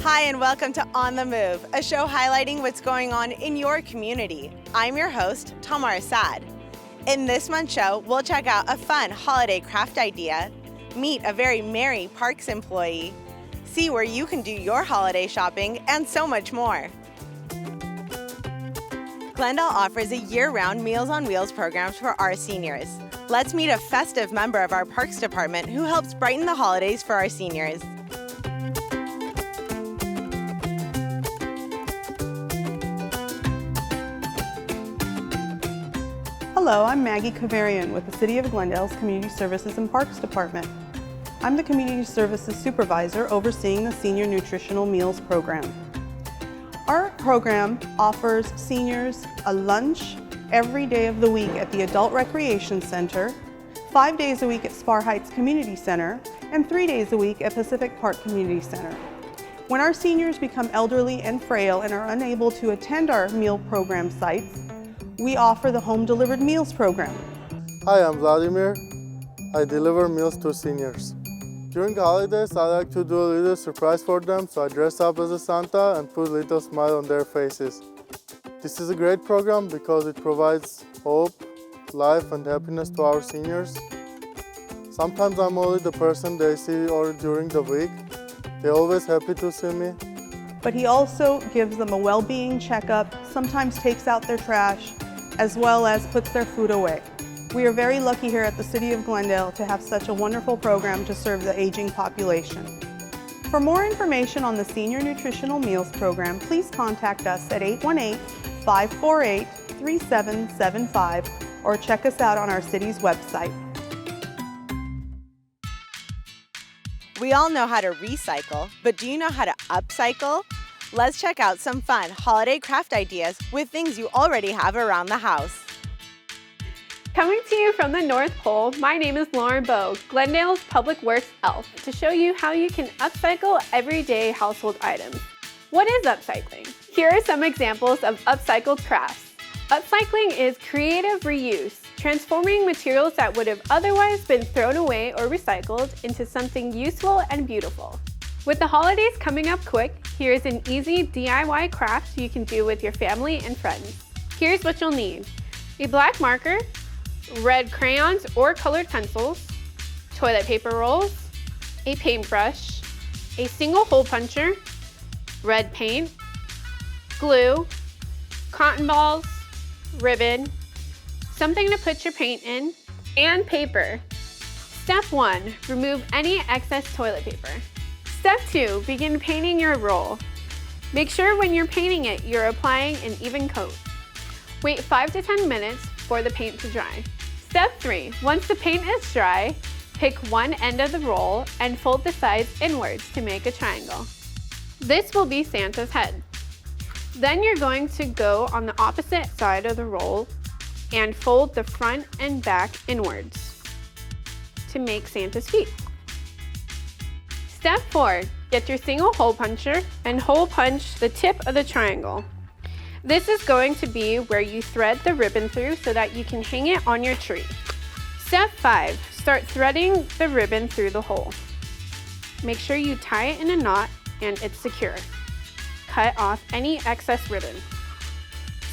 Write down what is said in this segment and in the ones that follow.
Hi, and welcome to On the Move, a show highlighting what's going on in your community. I'm your host, Tamar Assad. In this month's show, we'll check out a fun holiday craft idea, meet a very merry Parks employee, see where you can do your holiday shopping, and so much more. Glendale offers a year-round Meals on Wheels programs for our seniors. Let's meet a festive member of our Parks Department who helps brighten the holidays for our seniors. Hello, I'm Maggie Kavarian with the City of Glendale's Community Services and Parks Department. I'm the Community Services Supervisor overseeing the Senior Nutritional Meals Program. Our program offers seniors a lunch every day of the week at the Adult Recreation Center, 5 days a week at Spar Heights Community Center, and 3 days a week at Pacific Park Community Center. When our seniors become elderly and frail and are unable to attend our meal program sites, we offer the Home Delivered Meals program. Hi, I'm Vladimir. I deliver meals to seniors. During the holidays, I like to do a little surprise for them, so I dress up as a Santa and put a little smile on their faces. This is a great program because it provides hope, life, and happiness to our seniors. Sometimes I'm only the person they see or during the week. They're always happy to see me. But he also gives them a well-being checkup, sometimes takes out their trash, as well as puts their food away. We are very lucky here at the City of Glendale to have such a wonderful program to serve the aging population. For more information on the Senior Nutritional Meals Program, please contact us at 818-548-3775 or check us out on our city's website. We all know how to recycle, but do you know how to upcycle? Let's check out some fun holiday craft ideas with things you already have around the house. Coming to you from the North Pole, my name is Lauren Bowe, Glendale's Public Works elf, to show you how you can upcycle everyday household items. What is upcycling? Here are some examples of upcycled crafts. Upcycling is creative reuse, transforming materials that would have otherwise been thrown away or recycled into something useful and beautiful. With the holidays coming up quick, here's an easy DIY craft you can do with your family and friends. Here's what you'll need: a black marker, red crayons or colored pencils, toilet paper rolls, a paintbrush, a single hole puncher, red paint, glue, cotton balls, ribbon, something to put your paint in, and paper. Step 1, remove any excess toilet paper. Step 2, begin painting your roll. Make sure when you're painting it, you're applying an even coat. Wait 5 to 10 minutes for the paint to dry. Step 3, once the paint is dry, pick one end of the roll and fold the sides inwards to make a triangle. This will be Santa's head. Then you're going to go on the opposite side of the roll and fold the front and back inwards to make Santa's feet. Step 4, get your single hole puncher and hole punch the tip of the triangle. This is going to be where you thread the ribbon through so that you can hang it on your tree. Step 5, start threading the ribbon through the hole. Make sure you tie it in a knot and it's secure. Cut off any excess ribbon.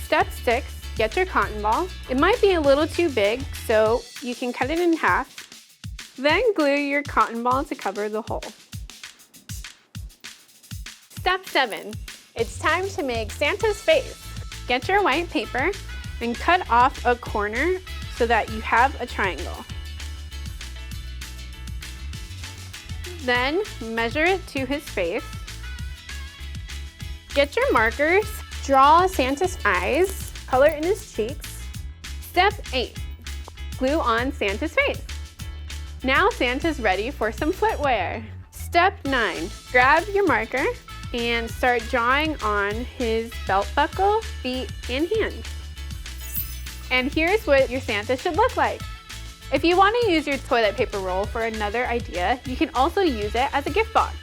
Step 6, get your cotton ball. It might be a little too big, so you can cut it in half. Then glue your cotton ball to cover the hole. Step 7, it's time to make Santa's face. Get your white paper and cut off a corner so that you have a triangle. Then measure it to his face. Get your markers, draw Santa's eyes, color in his cheeks. Step 8, glue on Santa's face. Now Santa's ready for some footwear. Step 9, grab your marker and start drawing on his belt buckle, feet, and hands. And here's what your Santa should look like. If you want to use your toilet paper roll for another idea, you can also use it as a gift box.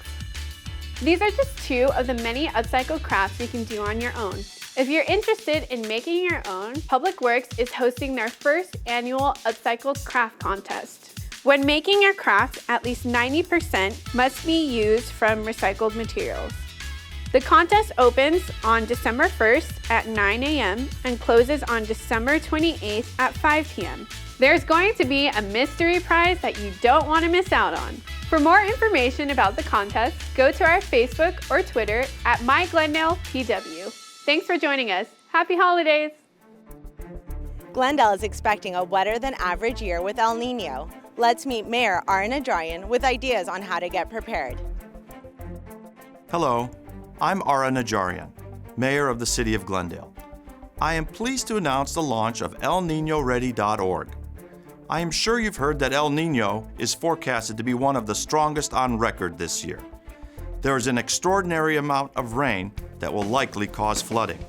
These are just 2 of the many upcycled crafts you can do on your own. If you're interested in making your own, Public Works is hosting their first annual Upcycled Craft Contest. When making your craft, at least 90% must be used from recycled materials. The contest opens on December 1st at 9 a.m. and closes on December 28th at 5 p.m. There's going to be a mystery prize that you don't want to miss out on. For more information about the contest, go to our Facebook or Twitter at MyGlendale PW. Thanks for joining us. Happy holidays! Glendale is expecting a wetter than average year with El Nino. Let's meet Mayor Ara Najarian with ideas on how to get prepared. Hello, I'm Ara Najarian, Mayor of the City of Glendale. I am pleased to announce the launch of ElNinoReady.org. I am sure you've heard that El Nino is forecasted to be one of the strongest on record this year. There is an extraordinary amount of rain that will likely cause flooding.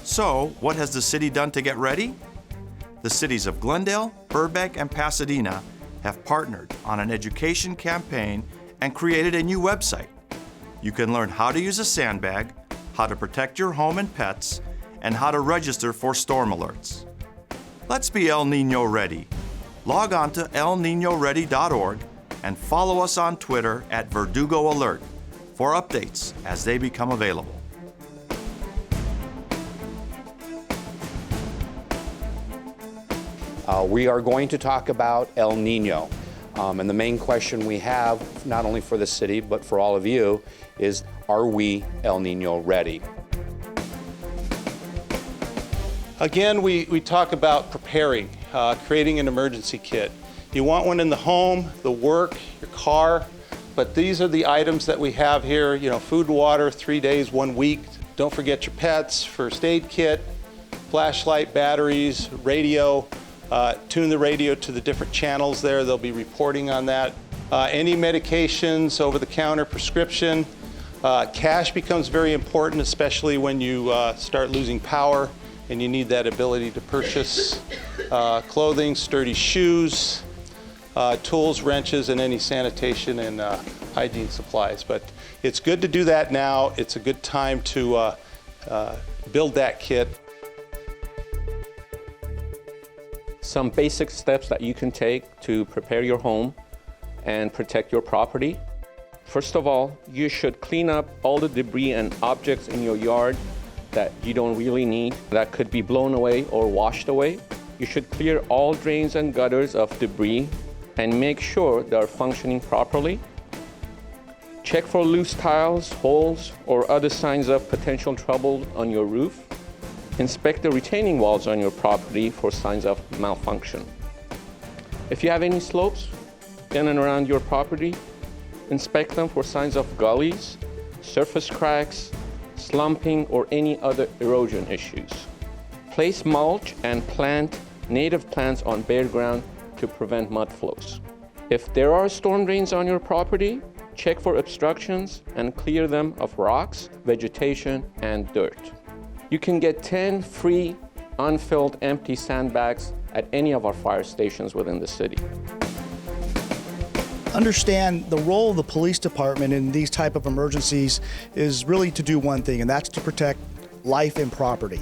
So, what has the city done to get ready? The cities of Glendale, Burbank, and Pasadena have partnered on an education campaign and created a new website. You can learn how to use a sandbag, how to protect your home and pets, and how to register for storm alerts. Let's be El Nino ready. Log on to elninoready.org and follow us on Twitter at Verdugo Alert for updates as they become available. We are going to talk about El Nino. And the main question we have, not only for the city, but for all of you, is, are we El Nino ready? Again, we talk about preparing, creating an emergency kit. You want one in the home, the work, your car, but these are the items that we have here, food, water, 3 days, 1 week. Don't forget your pets, first aid kit, flashlight, batteries, radio. Tune the radio to the different channels there. They'll be reporting on that. Any medications, over-the-counter prescription. Cash becomes very important, especially when you start losing power and you need that ability to purchase clothing, sturdy shoes, tools, wrenches, and any sanitation and hygiene supplies. But it's good to do that now. It's a good time to build that kit. Some basic steps that you can take to prepare your home and protect your property. First of all, you should clean up all the debris and objects in your yard that you don't really need, that could be blown away or washed away. You should clear all drains and gutters of debris and make sure they are functioning properly. Check for loose tiles, holes, or other signs of potential trouble on your roof. Inspect the retaining walls on your property for signs of malfunction. If you have any slopes in and around your property, inspect them for signs of gullies, surface cracks, slumping, or any other erosion issues. Place mulch and plant native plants on bare ground to prevent mud flows. If there are storm drains on your property, check for obstructions and clear them of rocks, vegetation, and dirt. You can get 10 free unfilled empty sandbags at any of our fire stations within the city. Understand the role of the police department in these type of emergencies is really to do one thing, and that's to protect life and property.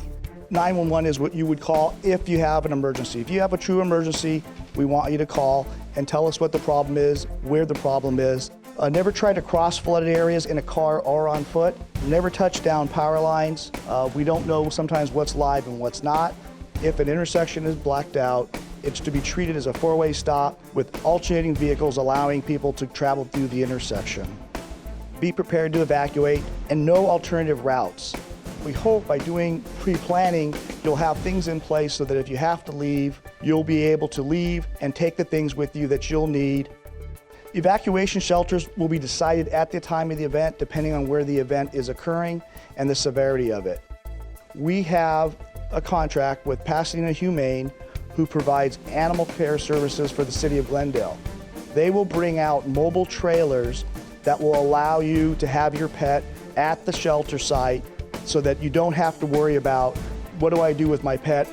911 is what you would call if you have an emergency. If you have a true emergency, we want you to call and tell us what the problem is, where the problem is. Never try to cross flooded areas in a car or on foot. Never touch down power lines. We don't know sometimes what's live and what's not. If an intersection is blacked out, it's to be treated as a four-way stop with alternating vehicles allowing people to travel through the intersection. Be prepared to evacuate and know alternative routes. We hope by doing pre-planning, you'll have things in place so that if you have to leave, you'll be able to leave and take the things with you that you'll need. Evacuation shelters will be decided at the time of the event, depending on where the event is occurring and the severity of it. We have a contract with Pasadena Humane, who provides animal care services for the city of Glendale. They will bring out mobile trailers that will allow you to have your pet at the shelter site so that you don't have to worry about, what do I do with my pet?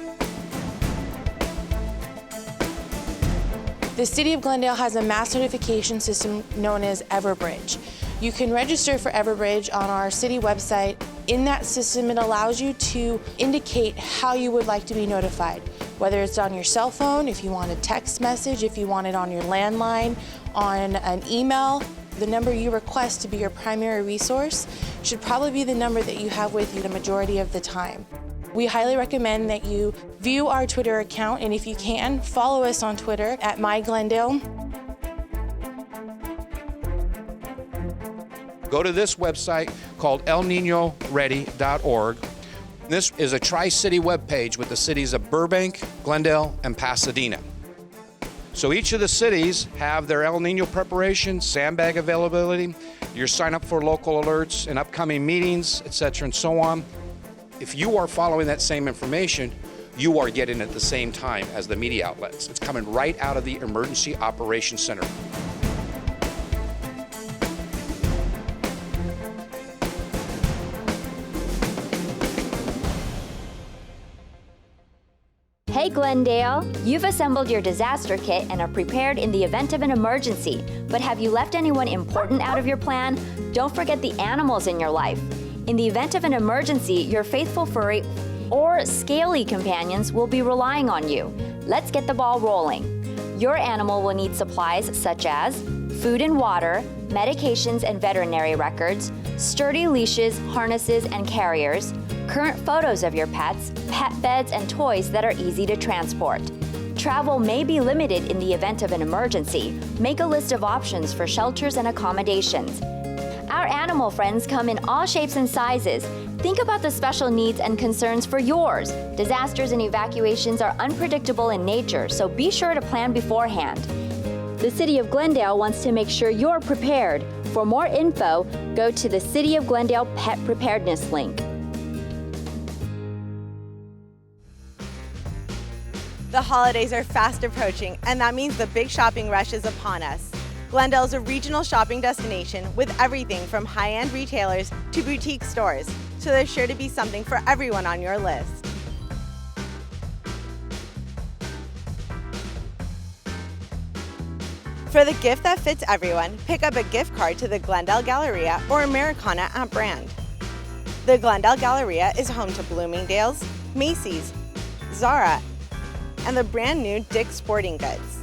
The City of Glendale has a mass notification system known as Everbridge. You can register for Everbridge on our city website. In that system, it allows you to indicate how you would like to be notified, whether it's on your cell phone, if you want a text message, if you want it on your landline, on an email. The number you request to be your primary resource should probably be the number that you have with you the majority of the time. We highly recommend that you view our Twitter account, and if you can, follow us on Twitter at MyGlendale. Go to this website called elninoready.org. This is a Tri-City webpage with the cities of Burbank, Glendale, and Pasadena. So each of the cities have their El Nino preparation, sandbag availability, your sign up for local alerts and upcoming meetings, etc. and so on. If you are following that same information, you are getting it at the same time as the media outlets. It's coming right out of the Emergency Operations Center. Hey Glendale, you've assembled your disaster kit and are prepared in the event of an emergency. But have you left anyone important out of your plan? Don't forget the animals in your life. In the event of an emergency, your faithful furry or scaly companions will be relying on you. Let's get the ball rolling. Your animal will need supplies such as food and water, medications and veterinary records, sturdy leashes, harnesses, and carriers, current photos of your pets, pet beds, and toys that are easy to transport. Travel may be limited in the event of an emergency. Make a list of options for shelters and accommodations. Our animal friends come in all shapes and sizes. Think about the special needs and concerns for yours. Disasters and evacuations are unpredictable in nature, so be sure to plan beforehand. The City of Glendale wants to make sure you're prepared. For more info, go to the City of Glendale Pet Preparedness link. The holidays are fast approaching, and that means the big shopping rush is upon us. Glendale is a regional shopping destination with everything from high-end retailers to boutique stores, so there's sure to be something for everyone on your list. For the gift that fits everyone, pick up a gift card to the Glendale Galleria or Americana at Brand. The Glendale Galleria is home to Bloomingdale's, Macy's, Zara, and the brand new Dick's Sporting Goods.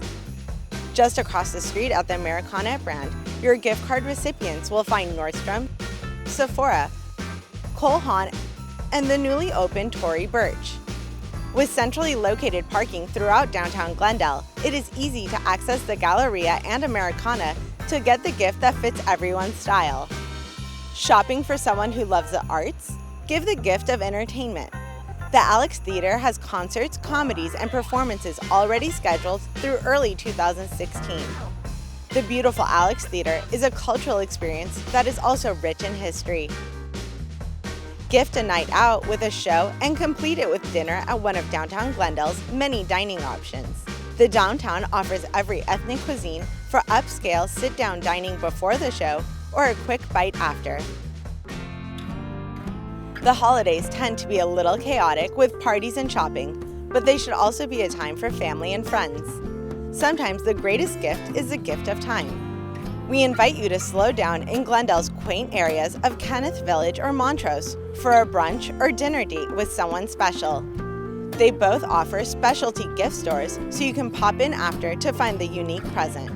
Just across the street at the Americana at Brand, your gift card recipients will find Nordstrom, Sephora, Cole Haan, and the newly opened Tory Burch. With centrally located parking throughout downtown Glendale, it is easy to access the Galleria and Americana to get the gift that fits everyone's style. Shopping for someone who loves the arts? Give the gift of entertainment. The Alex Theater has concerts, comedies, and performances already scheduled through early 2016. The beautiful Alex Theater is a cultural experience that is also rich in history. Gift a night out with a show and complete it with dinner at one of downtown Glendale's many dining options. The downtown offers every ethnic cuisine for upscale sit-down dining before the show or a quick bite after. The holidays tend to be a little chaotic with parties and shopping, but they should also be a time for family and friends. Sometimes the greatest gift is the gift of time. We invite you to slow down in Glendale's quaint areas of Kenneth Village or Montrose for a brunch or dinner date with someone special. They both offer specialty gift stores, so you can pop in after to find the unique present.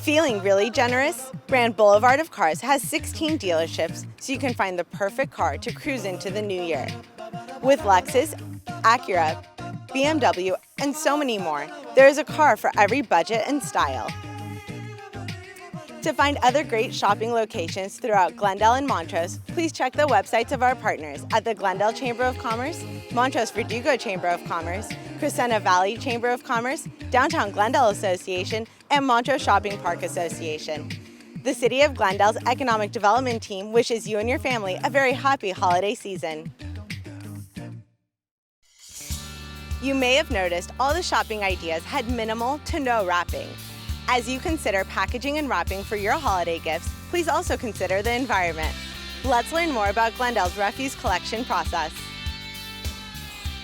Feeling really generous? Brand Boulevard of Cars has 16 dealerships, so you can find the perfect car to cruise into the new year. With Lexus, Acura, BMW, and so many more, there is a car for every budget and style. To find other great shopping locations throughout Glendale and Montrose, please check the websites of our partners at the Glendale Chamber of Commerce, Montrose Verdugo Chamber of Commerce, Crescenta Valley Chamber of Commerce, Downtown Glendale Association, and Montrose Shopping Park Association. The City of Glendale's Economic Development Team wishes you and your family a very happy holiday season. You may have noticed all the shopping ideas had minimal to no wrapping. As you consider packaging and wrapping for your holiday gifts, please also consider the environment. Let's learn more about Glendale's refuse collection process.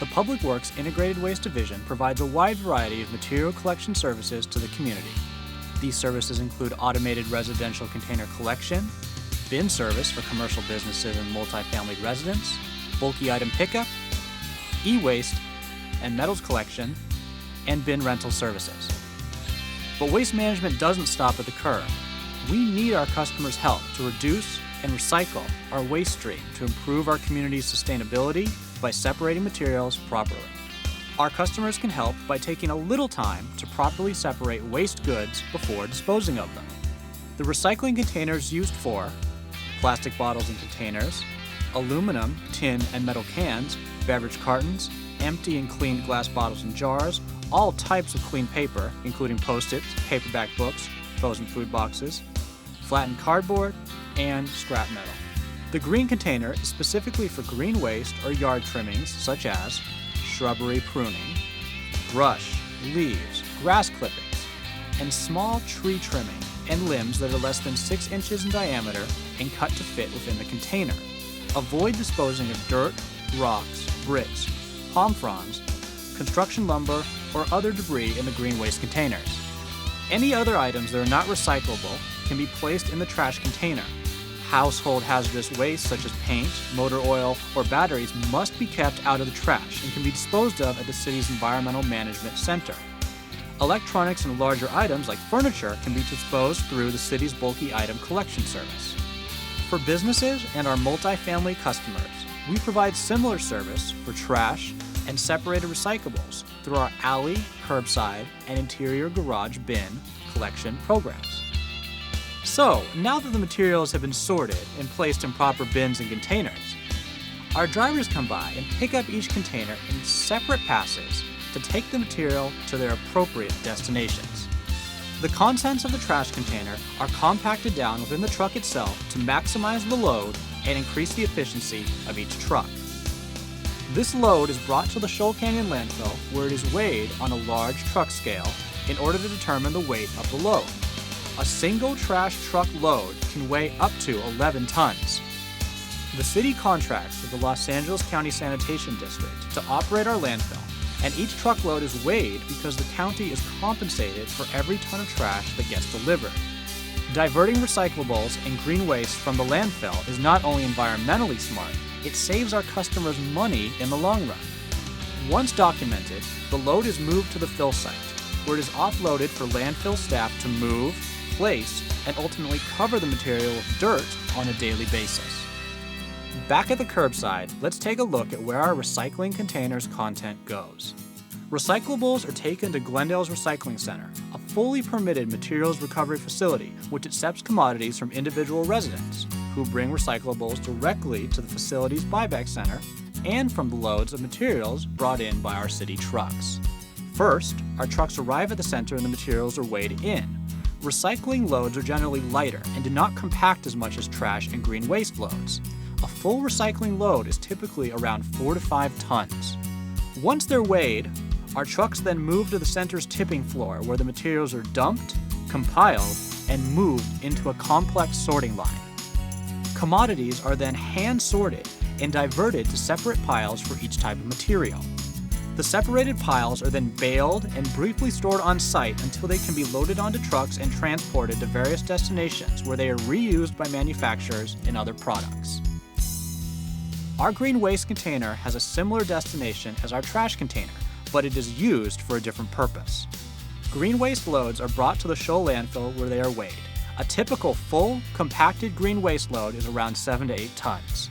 The Public Works Integrated Waste Division provides a wide variety of material collection services to the community. These services include automated residential container collection, bin service for commercial businesses and multifamily residents, bulky item pickup, e-waste, and metals collection, and bin rental services. But waste management doesn't stop at the curb. We need our customers' help to reduce and recycle our waste stream to improve our community's sustainability by separating materials properly. Our customers can help by taking a little time to properly separate waste goods before disposing of them. The recycling containers used for plastic bottles and containers, aluminum, tin, and metal cans, beverage cartons, empty and cleaned glass bottles and jars, all types of clean paper, including Post-its, paperback books, frozen food boxes, flattened cardboard, and scrap metal. The green container is specifically for green waste or yard trimmings such as shrubbery pruning, brush, leaves, grass clippings, and small tree trimming and limbs that are less than 6 inches in diameter and cut to fit within the container. Avoid disposing of dirt, rocks, bricks, palm fronds, construction lumber, or other debris in the green waste containers. Any other items that are not recyclable can be placed in the trash container. Household hazardous waste such as paint, motor oil, or batteries must be kept out of the trash and can be disposed of at the city's Environmental Management Center. Electronics and larger items like furniture can be disposed through the city's bulky item collection service. For businesses and our multifamily customers, we provide similar service for trash and separated recyclables through our alley, curbside, and interior garage bin collection programs. So, now that the materials have been sorted and placed in proper bins and containers, our drivers come by and pick up each container in separate passes to take the material to their appropriate destinations. The contents of the trash container are compacted down within the truck itself to maximize the load and increase the efficiency of each truck. This load is brought to the Shoal Canyon landfill where it is weighed on a large truck scale in order to determine the weight of the load. A single trash truck load can weigh up to 11 tons. The city contracts with the Los Angeles County Sanitation District to operate our landfill, and each truckload is weighed because the county is compensated for every ton of trash that gets delivered. Diverting recyclables and green waste from the landfill is not only environmentally smart, it saves our customers money in the long run. Once documented, the load is moved to the fill site, where it is offloaded for landfill staff to move, place, and ultimately cover the material with dirt on a daily basis. Back at the curbside, let's take a look at where our recycling containers content goes. Recyclables are taken to Glendale's Recycling Center, a fully permitted materials recovery facility which accepts commodities from individual residents, who bring recyclables directly to the facility's buyback center and from the loads of materials brought in by our city trucks. First, our trucks arrive at the center and the materials are weighed in. Recycling loads are generally lighter and do not compact as much as trash and green waste loads. A full recycling load is typically around 4 to 5 tons. Once they're weighed, our trucks then move to the center's tipping floor where the materials are dumped, compiled, and moved into a complex sorting line. Commodities are then hand-sorted and diverted to separate piles for each type of material. The separated piles are then baled and briefly stored on site until they can be loaded onto trucks and transported to various destinations where they are reused by manufacturers in other products. Our green waste container has a similar destination as our trash container, but it is used for a different purpose. Green waste loads are brought to the Shoal landfill where they are weighed. A typical full, compacted green waste load is around 7 to 8 tons.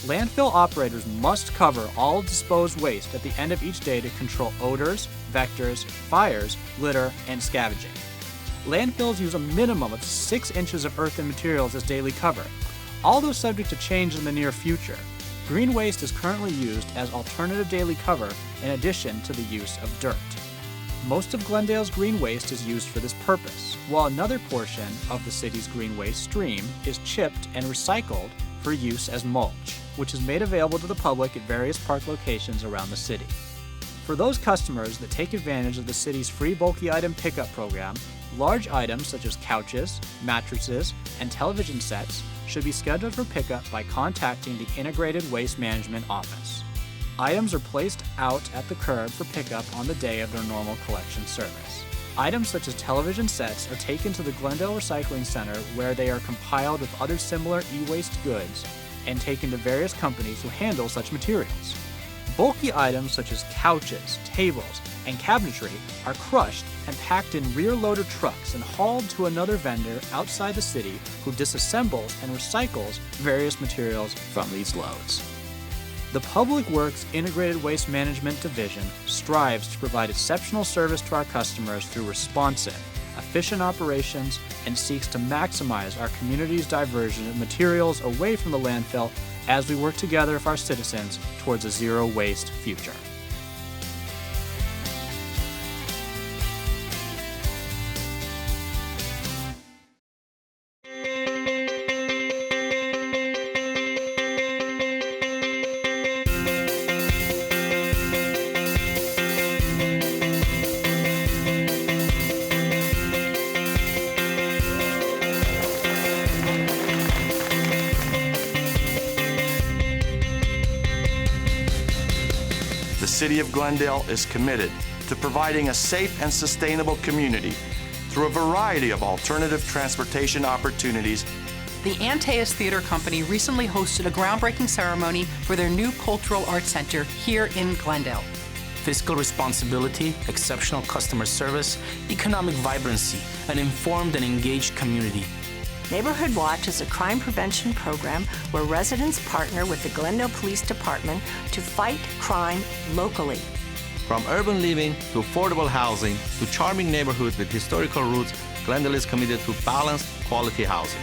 Landfill operators must cover all disposed waste at the end of each day to control odors, vectors, fires, litter, and scavenging. Landfills use a minimum of 6 inches of earth and materials as daily cover, although subject to change in the near future. Green waste is currently used as alternative daily cover in addition to the use of dirt. Most of Glendale's green waste is used for this purpose, while another portion of the city's green waste stream is chipped and recycled for use as mulch, which is made available to the public at various park locations around the city. For those customers that take advantage of the city's free bulky item pickup program, large items such as couches, mattresses, and television sets should be scheduled for pickup by contacting the Integrated Waste Management Office. Items are placed out at the curb for pickup on the day of their normal collection service. Items such as television sets are taken to the Glendale Recycling Center where they are compiled with other similar e-waste goods and taken to various companies who handle such materials. Bulky items such as couches, tables, and cabinetry are crushed and packed in rear-loader trucks and hauled to another vendor outside the city who disassembles and recycles various materials from these loads. The Public Works Integrated Waste Management Division strives to provide exceptional service to our customers through responsive, efficient operations, and seeks to maximize our community's diversion of materials away from the landfill as we work together with our citizens towards a zero-waste future. The City of Glendale is committed to providing a safe and sustainable community through a variety of alternative transportation opportunities. The Antaeus Theater Company recently hosted a groundbreaking ceremony for their new Cultural Arts Center here in Glendale. Fiscal responsibility, exceptional customer service, economic vibrancy, an informed and engaged community. Neighborhood Watch is a crime prevention program where residents partner with the Glendale Police Department to fight crime locally. From urban living to affordable housing to charming neighborhoods with historical roots, Glendale is committed to balanced, quality housing.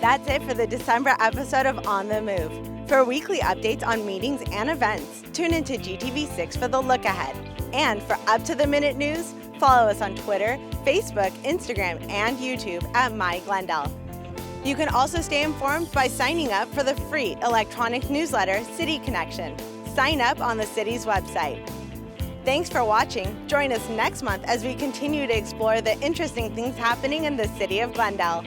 That's it for the December episode of On the Move. For weekly updates on meetings and events, tune into GTV6 for the look ahead. And for up-to-the-minute news, follow us on Twitter, Facebook, Instagram, and YouTube at MyGlendale. You can also stay informed by signing up for the free electronic newsletter, City Connection. Sign up on the city's website. Thanks for watching. Join us next month as we continue to explore the interesting things happening in the City of Glendale.